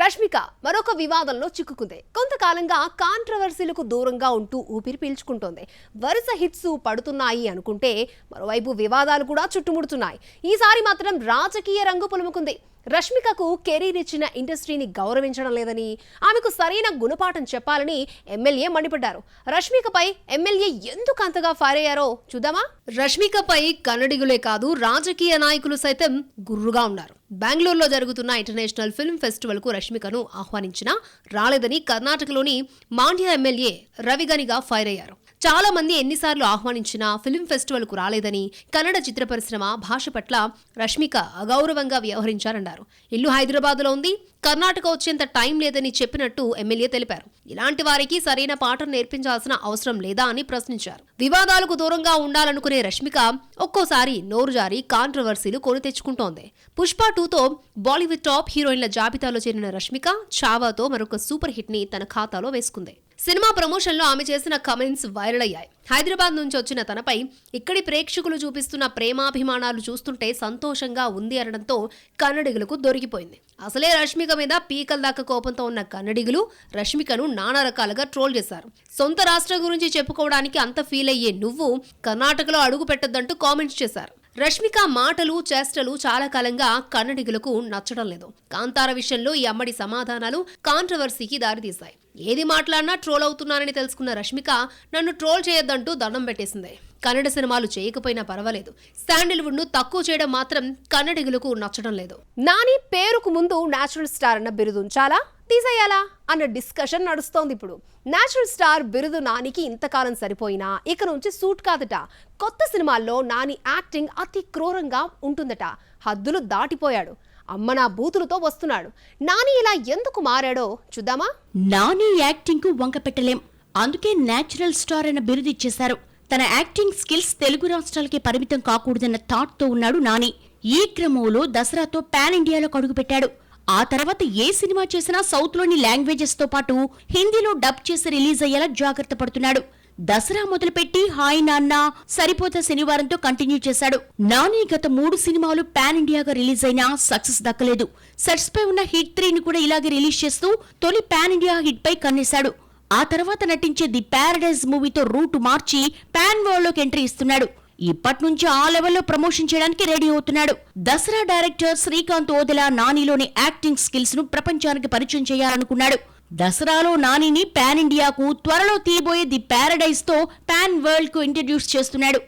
రష్మిక మరొక వివాదంలో చిక్కుకుంది. కొంతకాలంగా కాంట్రవర్సీలకు దూరంగా ఉంటూ ఊపిరి పీల్చుకుంటోంది. వరుస హిట్స్ పడుతున్నాయి అనుకుంటే మరోవైపు వివాదాలు కూడా చుట్టుముడుతున్నాయి. ఈసారి మాత్రం రాజకీయ రంగు పులుముకుంది. రష్మికకు కెరీర్ ఇచ్చిన ఇండస్ట్రీని గౌరవించడం లేదని, ఆమెకు సరైన గుణపాఠం చెప్పాలని ఎమ్మెల్యే మండిపడ్డారు. రష్మికపై ఎమ్మెల్యే ఎందుకు అంతగా ఫైర్ అయ్యారో చూద్దామా? రష్మికపై కన్నడిగులే కాదు, రాజకీయ నాయకులు సైతం గుర్రుగా ఉన్నారు. బెంగళూరులో జరుగుతున్న ఇంటర్నేషనల్ ఫిల్మ్ ఫెస్టివల్ కు రష్మికను ఆహ్వానించినా రాలేదని కర్ణాటకలోని మాండ్య ఎమ్మెల్యే రవిగనిగా ఫైర్ అయ్యారు. చాలా మంది ఎన్నిసార్లు ఆహ్వానించినా ఫిల్మ్ ఫెస్టివల్ కు రాలేదని, కన్నడ చిత్ర పరిశ్రమ భాష పట్ల రష్మిక అగౌరవంగా వ్యవహరించారన్నారు. ఇల్లు హైదరాబాద్ లో ఉంది, కర్ణాటక వచ్చేంత టైం లేదని చెప్పినట్టు ఎమ్మెల్యే తెలిపారు. ఇలాంటి వారికి సరైన పాఠం నేర్పించాల్సిన అవసరం లేదా అని ప్రశ్నించారు. వివాదాలకు దూరంగా ఉండాలనుకునే రష్మిక ఒక్కోసారి నోరు జారి కాంట్రవర్సీలు కొని తెచ్చుకుంటోంది. పుష్ప 2తో బాలీవుడ్ టాప్ హీరోయిన్ల జాబితాలో చేరిన రష్మిక చావాతో మరొక సూపర్ హిట్ ని తన ఖాతాలో వేసుకుంది. సినిమా ప్రమోషన్ లో ఆమె చేసిన కమెంట్స్ వైరల్ అయ్యాయి. హైదరాబాద్ నుంచి వచ్చిన తనపై ఇక్కడి ప్రేక్షకులు చూపిస్తున్న ప్రేమాభిమానాలు చూస్తుంటే సంతోషంగా ఉంది అనడంతో కన్నడిగులకు దొరికిపోయింది. అసలే రష్మిక మీద పీకల దాకా కోపంతో ఉన్న కన్నడిగులు రష్మికను నానా రకాలుగా ట్రోల్ చేశారు. సొంత రాష్ట్రం గురించి చెప్పుకోవడానికి అంత ఫీల్ అయ్యే నువ్వు కర్ణాటకలో అడుగు పెట్టొద్దంటూ కామెంట్స్ చేశారు. రష్మిక మాటలు చేష్టలు చాలా కాలంగా కన్నడిగులకు నచ్చడం లేదు. కాంతార విషయంలో ఈ అమ్మడి సమాధానాలు కాంట్రవర్సీకి దారితీశాయి. ఏది మాట్లాడినా ట్రోల్ అవుతున్నానని తెలుసుకున్న రష్మిక నన్ను ట్రోల్ చేయొద్దంటూ దండం పెట్టేసింది. కన్నడ సినిమాలు చేయకపోయినా పర్వాలేదు, శాండిల్వుడ్ ను తక్కువ చేయడం మాత్రం కన్నడిగులకు నచ్చడం లేదు. నాని పేరుకు ముందు నేచురల్ స్టార్ అన్న బిరుదు ఉంచాలా, తీసేయాలా అన్న డిస్కషన్ నడుస్తోంది ఇప్పుడు. నేచురల్ స్టార్ బిరుదు నానికి ఇంతకాలం సరిపోయినా ఇక నుంచి సూట్ కాదట. కొత్త సినిమాల్లో నాని యాక్టింగ్ అతి క్రూరంగా ఉంటుందట. హద్దులు దాటిపోయాడు. అమ్మ నా బూతులతో వస్తున్నాడు. నాని ఇలా ఎందుకు మారాడో చూద్దామా? నాని యాక్టింగ్ కు వంక పెట్టలేం, అందుకే నేచురల్ స్టార్ అన్న బిరుదు ఇచ్చేశారు. తన యాక్టింగ్ స్కిల్స్ తెలుగు రాష్ట్రాలకే పరిమితం కాకూడదన్న థాట్ తో ఉన్నాడు నాని. ఈ క్రమంలో దసరాతో పాన్ ఇండియాలో అడుగుపెట్టాడు. ఆ తర్వాత ఏ సినిమా చేసినా సౌత్ లోని లాంగ్వేజెస్ తో పాటు హిందీలో డబ్ చేసి రిలీజ్ అయ్యేలా జాగ్రత్త పడుతున్నాడు. దసరా మొదలుపెట్టి హాయ్ నాన్న, సరిపోత శనివారంతో కంటిన్యూ చేశాడు. నాని గత 3 సినిమాలు పాన్ ఇండియాగా రిలీజ్ అయినా సక్సెస్ దక్కలేదు. సెట్స్ పై ఉన్న హిట్ 3ని కూడా ఇలాగే రిలీజ్ చేస్తూ తొలి పాన్ ఇండియా హిట్ పై కన్నేశాడు. ఆ తర్వాత నటించే ది ప్యారడైజ్ మూవీతో రూట్ మార్చి పాన్ వరల్డ్ లోకి ఎంట్రీ ఇస్తున్నాడు. ఇప్పటి నుంచి ఆ లెవెల్లో ప్రమోషన్ చేయడానికి రెడీ అవుతున్నాడు. దసరా డైరెక్టర్ శ్రీకాంత్ ఓదెలా నానిలోని యాక్టింగ్ స్కిల్స్ ను ప్రపంచానికి పరిచయం చేయాలనుకున్నాడు. దసరాలో నానిని పాన్ ఇండియాకు, త్వరలో తీయబోయే ది ప్యారడైజ్ తో పాన్ వరల్డ్ కు ఇంట్రడ్యూస్ చేస్తున్నాడు.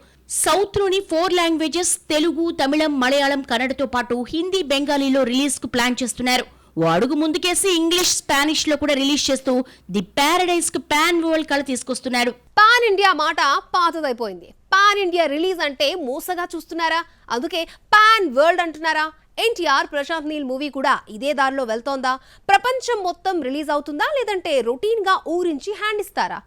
సౌత్ లోని 4 లాంగ్వేజెస్ తెలుగు, తమిళం, మలయాళం, కన్నడతో పాటు హిందీ, బెంగాలీలో రిలీజ్ కు ప్లాన్ చేస్తున్నారు. ఓ అడుగు ముందుకేసి ఇంగ్లీష్, స్పానిష్ లో కూడా రిలీజ్ చేస్తూ ది ప్యారడైజ్ కు పాన్ వరల్డ్ కళ తీసుకొస్తున్నారు. పాన్ ఇండియా మాట పాతదైపోయింది. పాన్ ఇండియా రిలీజ్ అంటే మూసగా చూస్తున్నారా? అందుకే పాన్ వరల్డ్ అంటున్నారా? ఎన్టీఆర్, ప్రశాంత్ నీల్ మూవీ కూడా ఇదే దారిలో వెళ్తోందా? ప్రపంచం మొత్తం రిలీజ్ అవుతుందా, లేదంటే రొటీన్ గా ఊరించి హ్యాండ్ ఇస్తారా?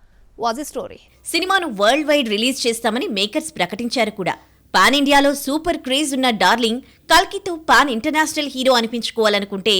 Was a story. సినిమాను వరల్డ్ వైడ్ రిలీజ్ చేస్తామని మేకర్స్ ప్రకటించారు కూడా. పాన్ ఇండియాలో సూపర్ క్రేజ్ ఉన్న డార్లింగ్ కల్కితో పాన్ ఇంటర్నేషనల్ హీరో అనిపించుకోవాలనుకుంటే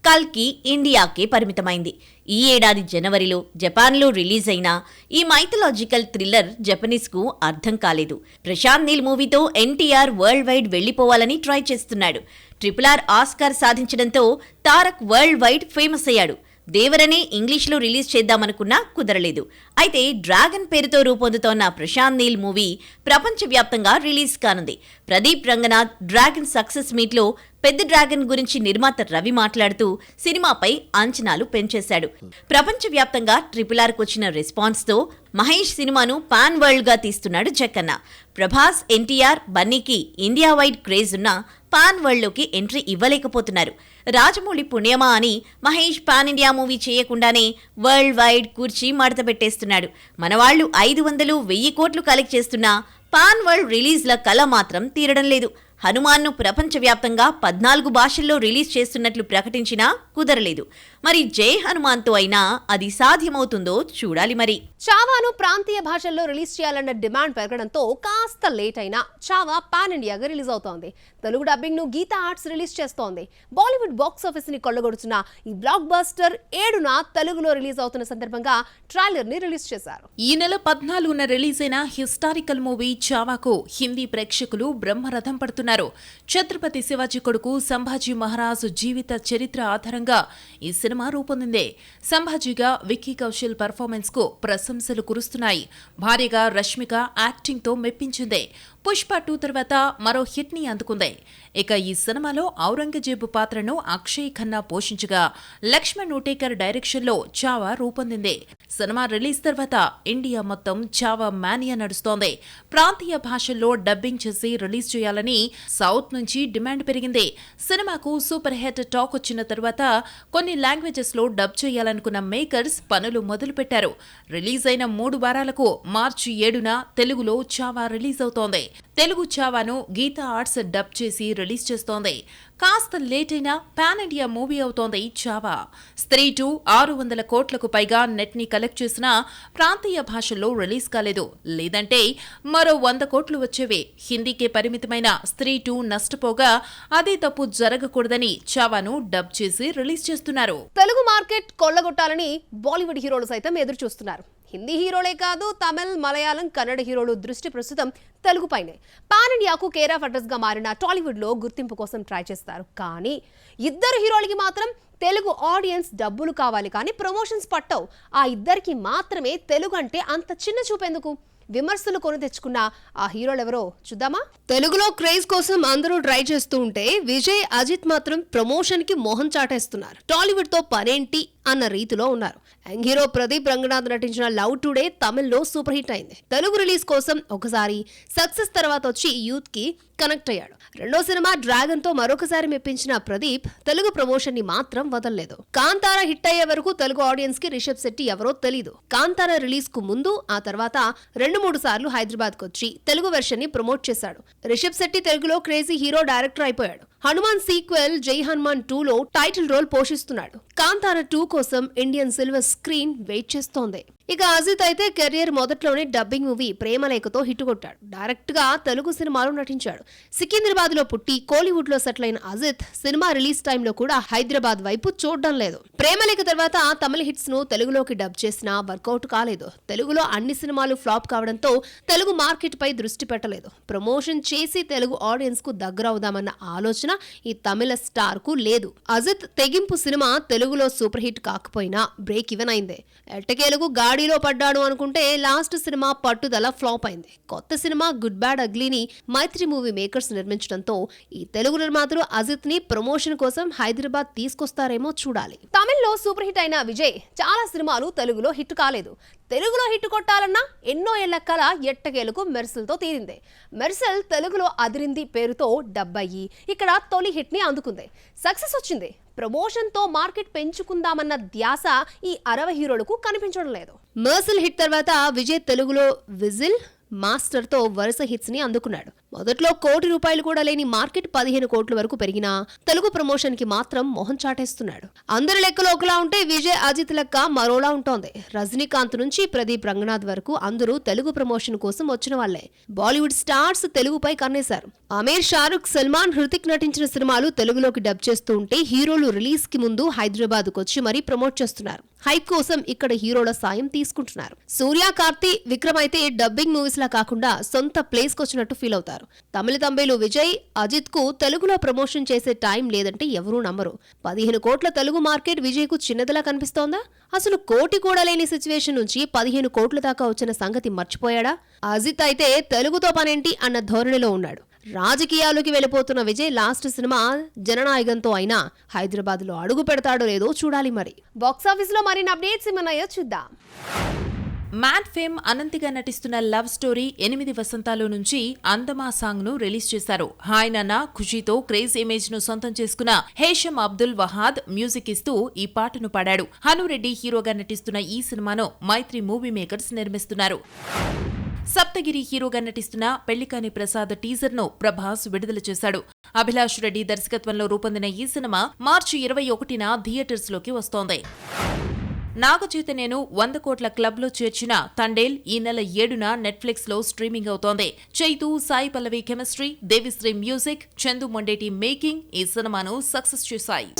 కల్కి ఇండియాకే పరిమితమైంది. ఈ ఏడాది జనవరిలో జపాన్లో రిలీజ్ అయిన ఈ మైథలాజికల్ థ్రిల్లర్ జపనీస్కు అర్థం కాలేదు. ప్రశాంత్ నీల్ మూవీతో ఎన్టీఆర్ వరల్డ్ వైడ్ వెళ్లిపోవాలని ట్రై చేస్తున్నాడు. RRR ఆస్కార్ సాధించడంతో తారక్ వరల్డ్ వైడ్ ఫేమస్ అయ్యాడు. దేవరనే ఇంగ్లీష్లో రిలీజ్ చేద్దామనుకున్నా కుదరలేదు. అయితే డ్రాగన్ పేరుతో రూపొందుతోన్న ప్రశాంత్ నీల్ మూవీ ప్రపంచవ్యాప్తంగా రిలీజ్ కానుంది. ప్రదీప్ రంగనాథ్ డ్రాగన్ సక్సెస్ మీట్లో పెద్ద డ్రాగన్ గురించి నిర్మాత రవి మాట్లాడుతూ సినిమాపై అంచనాలు పెంచేశాడు. ప్రపంచవ్యాప్తంగా RRRకు వచ్చిన రెస్పాన్స్ తో మహేష్ సినిమాను పాన్ వరల్డ్ గా తీస్తున్నాడు జక్కన్న. ప్రభాస్, ఎన్టీఆర్, బన్నీకి ఇండియా వైడ్ క్రేజ్ ఉన్న పాన్ వరల్డ్ లోకి ఎంట్రీ ఇవ్వలేకపోతున్నారు. రాజమౌళి పుణ్యమా అని మహేష్ పాన్ ఇండియా మూవీ చేయకుండానే వరల్డ్ వైడ్ కూర్చి మడత పెట్టేస్తున్నాడు. మనవాళ్లు 500-1000 కోట్లు కలెక్ట్ చేస్తున్నా పాన్ వరల్డ్ రిలీజ్ల కళ మాత్రం తీరడం లేదు. హనుమాన్ను ప్రపంచవ్యాప్తంగా 14 భాషల్లో రిలీజ్ చేస్తున్నట్లు ప్రకటించినా కుదరలేదు. మరి జై హనుమాన్తో అయినా అది సాధ్యమవుతుందో చూడాలి. మరి చావాను ప్రాంతీయ భాషల్లో రిలీజ్ చేయాలన్న డిమాండ్ పెరగడంతో కాస్త లేట్ అయినా చావా పాన్ ఇండియాగా రిలీజ్ అవుతోంది. తెలుగు డబ్బింగ్ ను గీతా ఆర్ట్స్ రిలీజ్ చేస్తోంది. బాలీవుడ్ బాక్స్ ఆఫీస్ ని కొల్లగొడుతున్న ఈ బ్లాక్ బస్టర్ 7న తెలుగులో రిలీజ్ అవుతున్న సందర్భంగా ట్రైలర్ ని రిలీజ్ చేశారు. ఈ నెల 14న రిలీజ్ అయిన హిస్టారికల్ మూవీ చావాకు హిందీ ప్రేక్షకులు బ్రహ్మరథం పడుతున్నారు. నిర్మిస్తున్నారు. ఛత్రపతి శివాజీ కొడుకు సంభాజీ మహారాజు జీవిత చరిత్ర ఆధారంగా ఈ సినిమా రూపొందింది. సంభాజీగా విక్కీ కౌశల్ పర్ఫార్మెన్స్ కు ప్రశంసలు కురుస్తున్నాయి. భారీగా రష్మిక యాక్టింగ్ తో మెప్పించింది. పుష్ప 2 తర్వాత మరో హిట్ ని అందుకుంది. ఇక ఈ సినిమాలో ఔరంగజేబు పాత్రను అక్షయ్ ఖన్నా పోషించగా లక్ష్మణ్ ఉటేకర్ డైరెక్షన్ లో చావా రూపొందింది. సినిమా రిలీజ్ తర్వాత ఇండియా మొత్తం చావా మానియా నడుస్తోంది. ప్రాంతీయ భాషల్లో డబ్బింగ్ చేసి రిలీజ్ చేయాలని సౌత్ నుంచి డిమాండ్ పెరిగింది. సినిమాకు సూపర్ హిట్ టాక్ వచ్చిన తర్వాత కొన్ని లాంగ్వేజెస్ లో డబ్ చేయాలనుకున్న మేకర్స్ పనులు మొదలుపెట్టారు. రిలీజ్ అయిన 3 వారాలకు మార్చి 7న తెలుగులో చావా రిలీజ్ అవుతోంది. తెలుగు చావాను గీతా ఆర్ట్స్ డబ్ చేసి రిలీజ్ చేస్తోంది. కాస్త లేట్ అయినా పాన్ ఇండియా మూవీ అవుతోంది చావా. స్త్రీ 2 600 కోట్లకు పైగా నెట్ ని కలెక్ట్ చేసినా ప్రాంతీయ భాషల్లో రిలీజ్ కాలేదు. లేదంటే మరో 100 కోట్లు వచ్చేవి. హిందీకే పరిమితమైన స్త్రీ 2 నష్టపోగా అదే తప్పు జరగకూడదని చావాను డబ్ చేసి రిలీజ్ చేస్తున్నారు. తెలుగు మార్కెట్ కొల్లగొట్టాలని బాలీవుడ్ హీరోలు సైతం ఎదురు చూస్తున్నారు. హిందీ హీరోలే కాదు, తమిళ్, మలయాళం, కన్నడ హీరోలు దృష్టి ప్రస్తుతం తెలుగుపైనే. పాన్ ఇండియాకు కేర్ ఆఫ్ అడ్రస్ గా మారిన టాలీవుడ్ లో గుర్తింపు కోసం ట్రై చేస్తారు. కానీ ఇద్దరు హీరోలకి మాత్రం తెలుగు ఆడియన్స్ డబ్బులు కావాలి, కానీ ప్రమోషన్స్ పట్టవు. ఆ ఇద్దరికి మాత్రమే తెలుగు అంటే అంత చిన్న చూపెందుకు? విమర్శలు కొని తెచ్చుకున్న ఆ హీరోలు ఎవరో చూద్దామా? తెలుగులో క్రేజ్ కోసం అందరూ ట్రై చేస్తూ ఉంటే విజయ్, అజిత్ మాత్రం ప్రమోషన్ కి మోహన్ చాటేస్తున్నారు. టాలీవుడ్ తో పనేంటి అన్న రీతిలో ఉన్నారు. యంగ్ హీరో ప్రదీప్ రంగనాథ్ నటించిన లవ్ టుడే తమిళ్లో సూపర్ హిట్ అయింది. తెలుగు రిలీజ్ కోసం ఒకసారి, సక్సెస్ తర్వాత వచ్చి యూత్ కి కనెక్ట్ అయ్యాడు. రెండో సినిమా డ్రాగన్ తో మరొకసారి మెప్పించిన ప్రదీప్ తెలుగు ప్రమోషన్ ని మాత్రం వదలలేదు. కాంతార హిట్ అయ్యే వరకు తెలుగు ఆడియన్స్ కి రిషబ్ శెట్టి ఎవరో తెలీదు. కాంతార రిలీజ్ కు ముందు, ఆ తర్వాత 2-3 సార్లు హైదరాబాద్ కు వచ్చి తెలుగు వెర్షన్ ని ప్రమోట్ చేశాడు. రిషబ్ శెట్టి తెలుగులో క్రేజీ హీరో డైరెక్టర్ అయిపోయాడు. హనుమాన్ సీక్వెల్ జై హనుమాన్ 2లో టైటిల్ రోల్ పోషిస్తున్నాడు. కాంతార 2 కోసం ఇండియన్ సిల్వర్ స్క్రీన్ వెయిట్ చేస్తోంది. ఇక అజిత్ అయితే కెరియర్ మొదట్లోనే డబ్బింగ్ మూవీ ప్రేమలేఖతో హిట్ కొట్టాడు. డైరెక్ట్ గా తెలుగు సినిమాలో నటించాడు. సికింద్రాబాద్ లో పుట్టి కోలీవుడ్ లో సెటిల్ అయిన అజిత్ సినిమా రిలీజ్ టైంలో కూడా హైదరాబాద్ వైపు చూడడం లేదు. ప్రేమలేఖ తర్వాత తమిళ హిట్స్ ను తెలుగులోకి డబ్ చేసినా వర్కౌట్ కాలేదు. తెలుగులో అన్ని సినిమాలు ఫ్లాప్ కావడంతో తెలుగు మార్కెట్ పై దృష్టి పెట్టలేదు. ప్రమోషన్ చేసి తెలుగు ఆడియన్స్ కు దగ్గర అవుదామన్న ఆలోచన ఈ తమిళ స్టార్ కు లేదు. అజిత్ తెగింపు సినిమా తెలుగులో సూపర్ హిట్ కాకపోయినా బ్రేక్ ఈవెన్ అయింది. ఎట్టకేలకు గాడిలో పడ్డాడు అనుకుంటే లాస్ట్ సినిమా పట్టుదల ఫ్లాప్ అయింది. కొత్త సినిమా గుడ్ బ్యాడ్ అగ్లీని మైత్రి మూవీ మేకర్స్ నిర్మించడంతో ఈ తెలుగు నిర్మాతలు అజిత్ ని ప్రమోషన్ కోసం హైదరాబాద్ తీసుకొస్తారేమో చూడాలి. తమిళ్లో సూపర్ హిట్ అయిన విజయ్ చాలా సినిమాలు తెలుగులో హిట్ కాలేదు. తెలుగులో హిట్ కొట్టాలన్నా ఎన్నో ఏళ్ల కల ఎట్టకేలకు మెర్సల్తో తీరింది. మెర్సల్ తెలుగులో అదిరింది పేరుతో డబ్ అయ్యి ఇక్కడ తొలి హిట్ ని అందుకుంది. సక్సెస్ వచ్చింది. ప్రమోషన్ తో మార్కెట్ పెంచుకుందామన్న ధ్యాస ఈ 60 హీరోలకు కనిపించడం లేదు. మెర్సల్ హిట్ తర్వాత విజయ్ తెలుగులో విజిల్, మాస్టర్ తో వరుస హిట్స్ ని అందుకున్నాడు. మొదట్లో ₹1 కోటి కూడా లేని మార్కెట్ 15 కోట్ల వరకు పెరిగినా తెలుగు ప్రమోషన్ కి మాత్రం మోహన్ చాటేస్తున్నాడు. అందరి లెక్కలో ఒకలా ఉంటే విజయ్, అజిత్ లెక్క మరోలా ఉంటోంది. రజనీకాంత్ నుంచి ప్రదీప్ రంగనాథ్ వరకు అందరూ తెలుగు ప్రమోషన్ కోసం వచ్చిన వాళ్లే. Bollywood stars తెలుగుపై కన్నేశారు. ఆమీర్, షారుఖ్, సల్మాన్, హృతిక్ నటించిన సినిమాలు తెలుగులోకి డబ్ చేస్తూ ఉంటే హీరోలు రిలీజ్ కి ముందు హైదరాబాద్ కు వచ్చి మరీ ప్రమోట్ చేస్తున్నారు. హైప్ కోసం ఇక్కడ హీరోల సాయం తీసుకుంటున్నారు. సూర్య, కార్తీ, విక్రమ్ అయితే డబ్బింగ్ మూవీస్ లా కాకుండా సొంత ప్లేస్ కు వచ్చినట్టు ఫీల్ అవుతారు. తమిళ తంబేలు విజయ్, అజిత్ కు తెలుగులో ప్రమోషన్ చేసే టైం లేదంటే ఎవరూ నమ్మరు. 15 కోట్ల తెలుగు మార్కెట్ విజయ్ కు చిన్నదిలా కనిపిస్తోందా? అసలు ₹1 కోటి కూడా లేని సిచ్యువేషన్ నుంచి 15 కోట్ల దాకా వచ్చిన సంగతి మర్చిపోయాడా? అజిత్ అయితే తెలుగుతో పనేంటి అన్న ధోరణిలో ఉన్నాడు. రాజకీయాల్లోకి వెళ్లిపోతున్న విజయ్ లాస్ట్ సినిమా జననాయకంతో అయినా హైదరాబాద్ లో అడుగు పెడతాడో లేదో చూడాలి. మరి బాక్సాఫీస్ లో మరిన్ని అప్డేట్స్ ఏమన్నాయో చూద్దాం. మ్యాడ్ ఫేమ్ అనంతిగా నటిస్తున్న లవ్ స్టోరీ 8 వసంతాలు నుంచి అందమా సాంగ్ ను రిలీజ్ చేశారు. హాయ్ నాన్న ఖుషీతో క్రేజ్ ఇమేజ్ ను సొంతం చేసుకున్న హేషం అబ్దుల్ వహాద్ మ్యూజిక్ ఇస్తూ ఈ పాటను పాడాడు. హనురెడ్డి హీరోగా నటిస్తున్న ఈ సినిమాను మైత్రి మూవీ మేకర్స్ నిర్మిస్తున్నారు. సప్తగిరి హీరోగా నటిస్తున్న పెళ్లికాని ప్రసాద్ టీజర్ ను ప్రభాస్ విడుదల చేశాడు. అభిలాష్ రెడ్డి దర్శకత్వంలో రూపొందిన ఈ సినిమా మార్చి 21న థియేటర్స్ లోకి వస్తోంది. నాగచైతన్యను 100 కోట్ల క్లబ్ లో చేర్చిన తండేల్ ఈ నెల 7న నెట్ఫ్లిక్స్ లో స్ట్రీమింగ్ అవుతోంది. Chaitu, Sai Pallavi chemistry, Devisri music, Chandu Mondeti making ఈ సినిమాను సక్సెస్ చేశాయి.